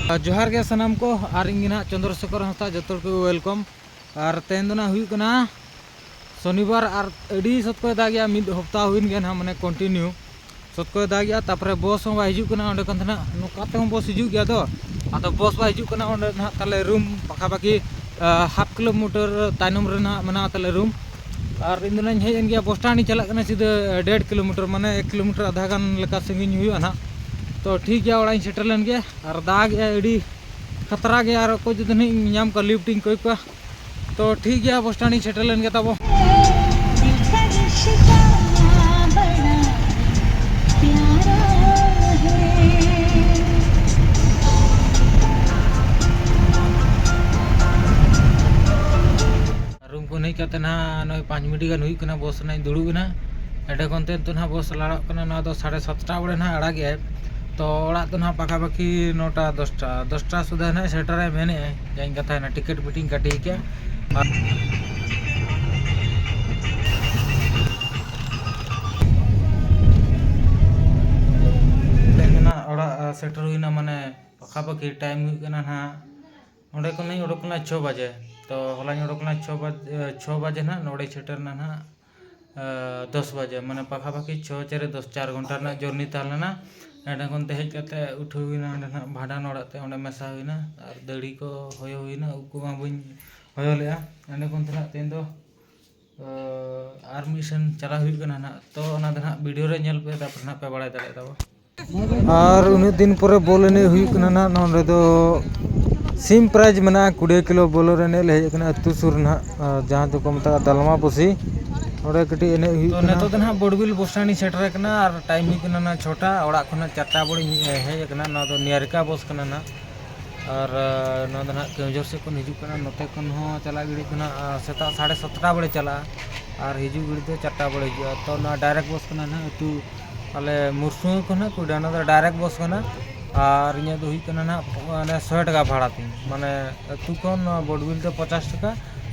जोहार के सनाम को और इन चंद्रशेखर हांसदा जो को वेलकम और तेन दो शनिवार और अड़ी सतको दागिया मिद हफ्ता हुईन गया माने कंटिन्यू सतको दागिया तापर बस हम हजना अंडे नौकाते बस हजू गया तो अब बस हजना अंडे ताले रूम पाखापाखि हाफ किलोमीटर तायनम मना ताले रूम और इन हेजन गया बस स्टैंड चलना सीधा 1.5 किलोमीटर माने 1 किलोमीटर आधा गान लेका संगिन हुआ ना तो ठीक है ओड़ा सेटर लेन गया और दाग अड़ी खतरा गया और कोई जुदे नाम का लिफ्टिंग कोई का तो ठीक है बस स्टैंड सेटर लेन गया तब रूम को नहीं कहते ना 5 मिनट गान हुई बस ना दुड़ूबना एडे खनते तो ना बस लाड़ा ना 7:30 बड़े ना आड़ा गया तो ओड़ा तो ना पाखापाखि 9टा 10टा सुधा ना सेटर मेने जाइन कथा ना टिकट बुकिंग काटी क्या ना ओड़ा सेटर हुईना माने पाखापाखि टाइम हुईना ना ओंडे को नहीं उडोकना 6 बजे तो होला उडोकना 6 बजे ना नोड़े सेटर ना 10 बजे माने पाखापाखि 6-10 4 घंटा ना जर्नी तालना एंडे खनते हेज करते उठुना भाडान ओड़ाते ओंडे मेसा हुईना और दड़ी को होयो हुईना उको मा बइन होयो लेया एंडे खनते तेन दो आर मिशन चला हुई कना ना तो ओना दना वीडियो रे नेल पे तापर ना पे बड़ाय दाड़े ताबो और उन दिन परे बोल ने हुई कना ना नोंडे दो सिम प्राइज मना 20 किलो बोलो रे ने हेज कना अतु सुर ना जहां तो को मता दलमा पुसी ओडे कटी एने हुई तो नेतो दना बोडबिल बस स्टैंड सेटर कना और टाइम हुई कना ना 6टा ओड़ा खना 4टा बड़ी हेज कना ना तो नियरका बस कना ना और ना दना केवजर से को हिजू कना नते कोन हो चला गिड़ी कना सेता 7:30 बड़े चला और हिजू गिड़ी तो 4टा बड़े हिजू तो ना डायरेक्ट बस कना ना अतु अले मुरसुई कना कुडाना तो डायरेक्ट बस कना और इन हुई कना ना 100 टाका भाड़ा तीन माने अतु खन बोडबिल तो 50 टाका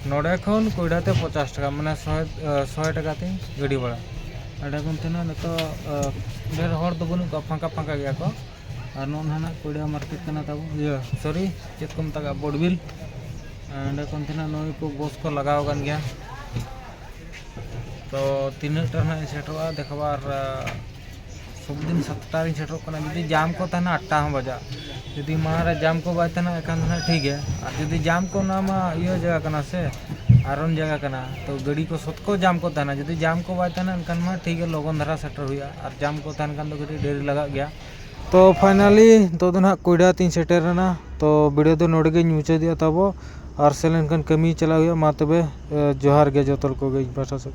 नोड़े खन कोयडाते 50 टाका माने 100 टाका तीन गाड़ी भाड़ा अडे कोनते ना तो ढेर हर तो बनु का फांका गया को और ना कोयडा मार्केट कना तब ये सॉरी चेत को मता बोडबिल अडे कोनते ना नई को बस को लगाव गन गया तो 3 टा ना सेटवा देखबार सब दिन 7टा री सेटर कना जदी जाम को तना 8टा हम बजा जदी मारे जाम को बाय तना एकान ना ठीक है और जदी जाम को ना मा यो जगह कना से आरन जगह कना तो गाड़ी को सत को जाम को तना जदी जाम को बाय तना एकान मा ठीक है लोगन धरा सेटर हुआ और जाम को तन कान तो गाड़ी देरी लगा गया तो फाइनली तो ना कोयडा तीन सेटर ना तो वीडियो तो नोड़े गे मुचा दिया तब और सेलेन कन कमी चला हुआ मा तबे जोहार गे जोतल को गे पासा से